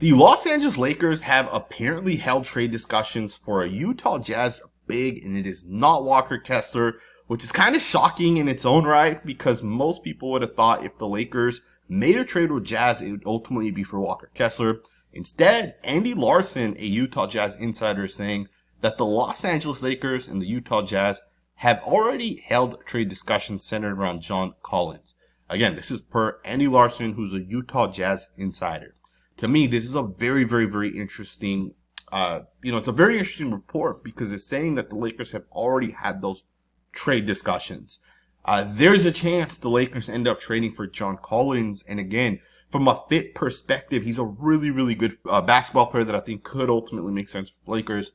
The Los Angeles Lakers have apparently held trade discussions for a Utah Jazz big, and it is not Walker Kessler, which is kind of shocking in its own right because most people would have thought if the Lakers made a trade with Jazz, it would ultimately be for Walker Kessler. Instead, Andy Larson, a Utah Jazz insider, is saying that the Los Angeles Lakers and the Utah Jazz have already held trade discussions centered around John Collins. Again, this is per Andy Larson, who's a Utah Jazz insider. To me, this is a very, very, very interesting, it's a very interesting report because it's saying that the Lakers have already had those trade discussions. There's a chance the Lakers end up trading for John Collins. And again, from a fit perspective, he's a really, really good basketball player that I think could ultimately make sense for the Lakers.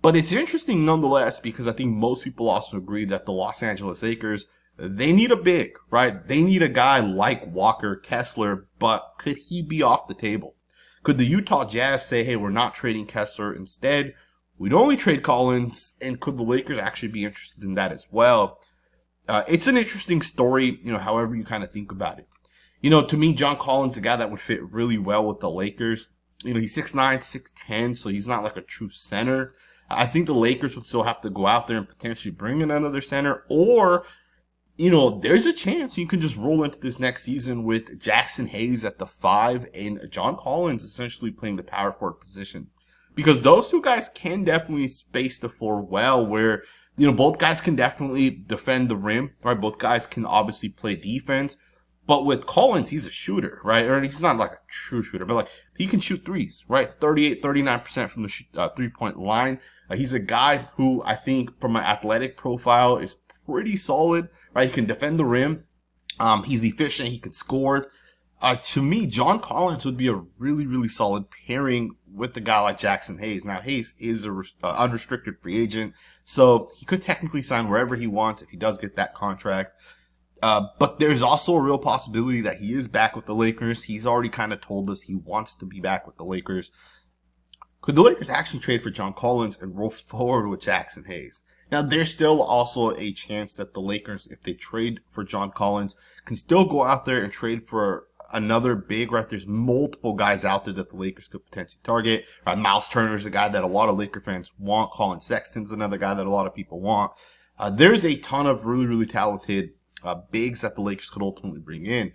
But it's interesting nonetheless because I think most people also agree that the Los Angeles Lakers, they need a big, right? They need a guy like Walker Kessler, but could he be off the table? Could the Utah Jazz say, hey, we're not trading Kessler. Instead, we'd only trade Collins, and could the Lakers actually be interested in that as well? It's an interesting story, however you kind of think about it. To me, John Collins is a guy that would fit really well with the Lakers. He's 6'9", 6'10", so he's not like a true center. I think the Lakers would still have to go out there and potentially bring in another center, or there's a chance you can just roll into this next season with Jackson Hayes at the 5 and John Collins essentially playing the power forward position. Because those two guys can definitely space the floor well where, both guys can definitely defend the rim, right? Both guys can obviously play defense. But with Collins, he's a shooter, right? Or he's not like a true shooter, but he can shoot threes, right? 38, 39% from the three-point line. He's a guy who I think from an athletic profile is pretty solid. Right, he can defend the rim. He's efficient. He can score. To me, John Collins would be a really, really solid pairing with a guy like Jackson Hayes. Now, Hayes is a unrestricted free agent, so he could technically sign wherever he wants if he does get that contract. But there's also a real possibility that he is back with the Lakers. He's already kind of told us he wants to be back with the Lakers. Could the Lakers actually trade for John Collins and roll forward with Jackson Hayes? Now, there's still also a chance that the Lakers, if they trade for John Collins, can still go out there and trade for another big, right? There's multiple guys out there that the Lakers could potentially target. Miles Turner's a guy that a lot of Laker fans want. Colin Sexton's another guy that a lot of people want. There's a ton of really, really talented bigs that the Lakers could ultimately bring in.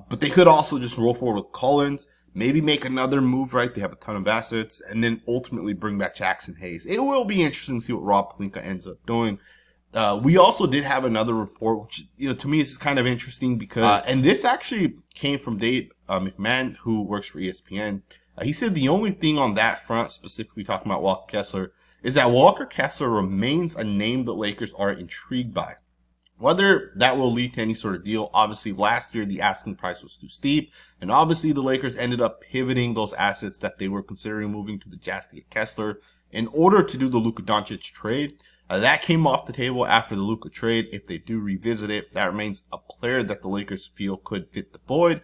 But they could also just roll forward with Collins, maybe make another move, right? They have a ton of assets, and then ultimately bring back Jackson Hayes. It will be interesting to see what Rob Pelinka ends up doing. We also did have another report, which, to me is kind of interesting because, and this actually came from Dave McMahon, who works for ESPN. He said the only thing on that front, specifically talking about Walker Kessler, is that Walker Kessler remains a name the Lakers are intrigued by. Whether that will lead to any sort of deal, obviously last year the asking price was too steep, and obviously the Lakers ended up pivoting those assets that they were considering moving to the Jazz to get Kessler in order to do the Luka Doncic trade. That came off the table after the Luka trade. If they do revisit it, that remains a player that the Lakers feel could fit the void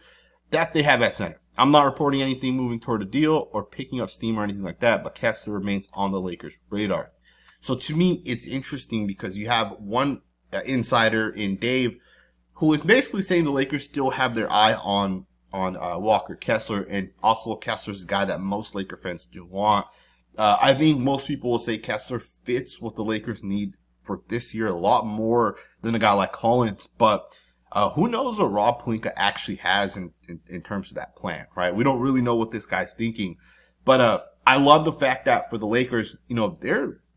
that they have at center. I'm not reporting anything moving toward a deal or picking up steam or anything like that, but Kessler remains on the Lakers' radar. So to me, it's interesting because you have one insider in Dave, who is basically saying the Lakers still have their eye on Walker Kessler, and also Kessler's a guy that most Laker fans do want. I think most people will say Kessler fits what the Lakers need for this year a lot more than a guy like Collins, but who knows what Rob Pelinka actually has in terms of that plan, right? We don't really know what this guy's thinking, but I love the fact that for the Lakers,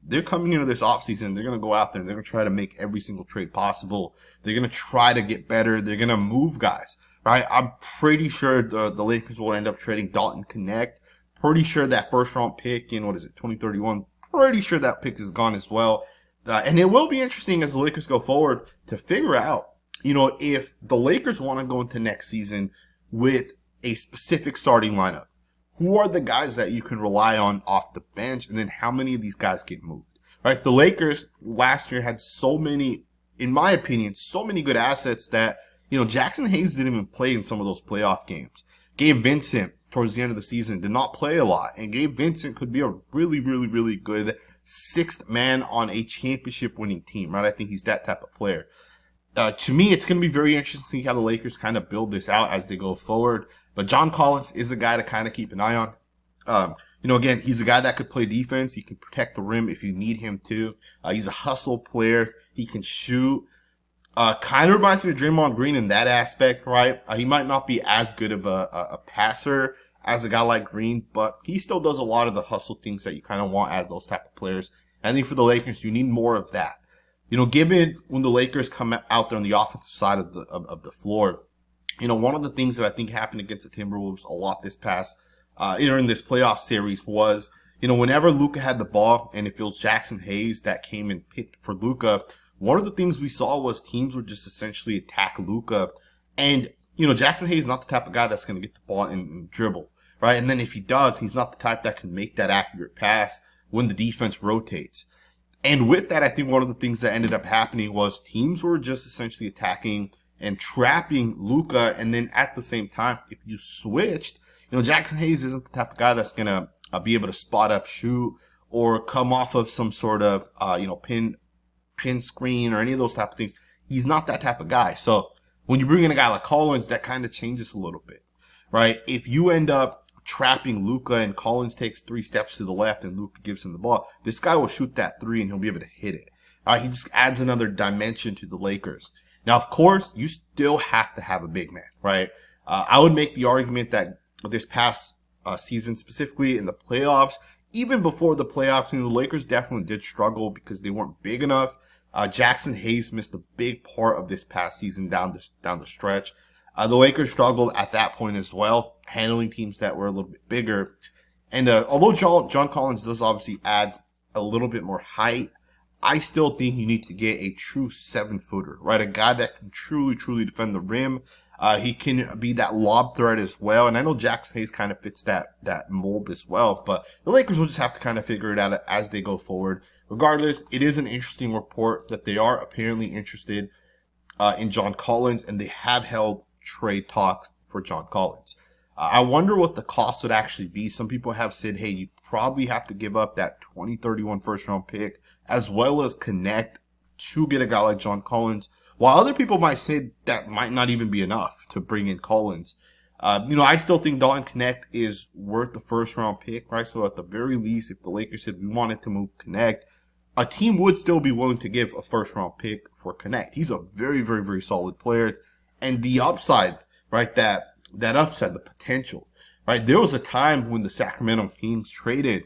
they're coming into this offseason. They're going to go out there and they're going to try to make every single trade possible. They're going to try to get better. They're going to move guys, right? I'm pretty sure the Lakers will end up trading Dalton Knecht. Pretty sure that first round pick in, 2031, pretty sure that pick is gone as well. And it will be interesting as the Lakers go forward to figure out, if the Lakers want to go into next season with a specific starting lineup. Who are the guys that you can rely on off the bench, and then how many of these guys get moved, right? The Lakers last year had so many, in my opinion, so many good assets that, Jackson Hayes didn't even play in some of those playoff games. Gabe Vincent, towards the end of the season, did not play a lot, and Gabe Vincent could be a really, really, really good sixth man on a championship winning team, right? I think he's that type of player. To me, it's going to be very interesting to see how the Lakers kind of build this out as they go forward. But John Collins is a guy to kind of keep an eye on. Again, he's a guy that could play defense. He can protect the rim if you need him to. He's a hustle player. He can shoot. Kind of reminds me of Draymond Green in that aspect, right? He might not be as good of a passer as a guy like Green, but he still does a lot of the hustle things that you kind of want out of those type of players. I think for the Lakers, you need more of that. Given when the Lakers come out there on the offensive side of the floor, one of the things that I think happened against the Timberwolves a lot this past, in this playoff series was, whenever Luka had the ball and if it was Jackson Hayes that came and picked for Luka, one of the things we saw was teams would just essentially attack Luka. And, Jackson Hayes is not the type of guy that's going to get the ball and dribble, right? And then if he does, he's not the type that can make that accurate pass when the defense rotates. And with that, I think one of the things that ended up happening was teams were just essentially attacking and trapping Luka. And then at the same time, if you switched, Jackson Hayes isn't the type of guy that's going to be able to spot up shoot or come off of some sort of, pin screen or any of those type of things. He's not that type of guy. So when you bring in a guy like Collins, that kind of changes a little bit, right? If you end up trapping Luka and Collins takes 3 steps to the left and Luka gives him the ball, this guy will shoot that 3 and he'll be able to hit it. He just adds another dimension to the Lakers. Now, of course, you still have to have a big man, right? I would make the argument that this past season, specifically in the playoffs, even before the playoffs, the Lakers definitely did struggle because they weren't big enough. Jackson Hayes missed a big part of this past season down the stretch. The Lakers struggled at that point as well, handling teams that were a little bit bigger. And although John Collins does obviously add a little bit more height, I still think you need to get a true 7-footer, right? A guy that can truly defend the rim. He can be that lob threat as well. And I know Jackson Hayes kind of fits that mold as well. But the Lakers will just have to kind of figure it out as they go forward. Regardless, it is an interesting report that they are apparently interested in John Collins, and they have held trade talks for John Collins. I wonder what the cost would actually be. Some people have said, hey, you probably have to give up that 2031 first-round pick as well as Knecht to get a guy like John Collins, while other people might say that might not even be enough to bring in Collins. I still think Dalton Knecht is worth the first-round pick, right? So at the very least, if the Lakers said we wanted to move Knecht, a team would still be willing to give a first-round pick for Knecht. He's a very solid player. And the upside, right, that upside, the potential, right? There was a time when the Sacramento Kings traded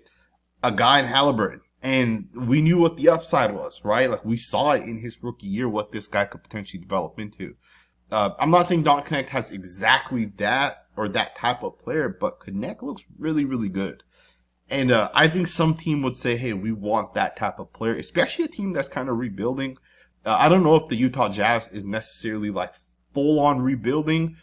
a guy in Halliburton, and we knew what the upside was, right? Like, we saw it in his rookie year, what this guy could potentially develop into. I'm not saying Dalton Knecht has exactly that or that type of player, but Knecht looks really good. And I think some team would say, hey, we want that type of player, especially a team that's kind of rebuilding. I don't know if the Utah Jazz is necessarily like full-on rebuilding,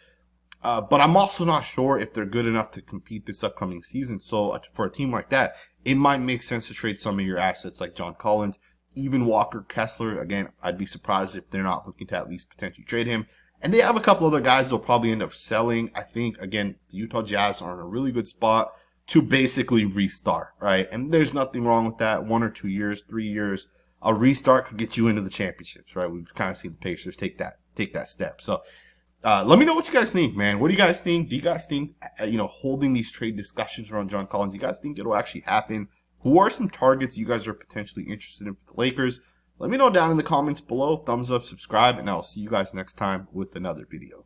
but I'm also not sure if they're good enough to compete this upcoming season. So for a team like that, it might make sense to trade some of your assets like John Collins, even Walker Kessler. Again, I'd be surprised if they're not looking to at least potentially trade him. And they have a couple other guys they'll probably end up selling. I think, again, the Utah Jazz are in a really good spot to basically restart, right? And there's nothing wrong with that. 1 or 2 years, 3 years, a restart could get you into the championships, right? We've kind of seen the Pacers take that step. So let me know what you guys think, man. What do you guys think? Do you guys think, holding these trade discussions around John Collins, you guys think it'll actually happen? Who are some targets you guys are potentially interested in for the Lakers? Let me know down in the comments below. Thumbs up, subscribe, and I'll see you guys next time with another video.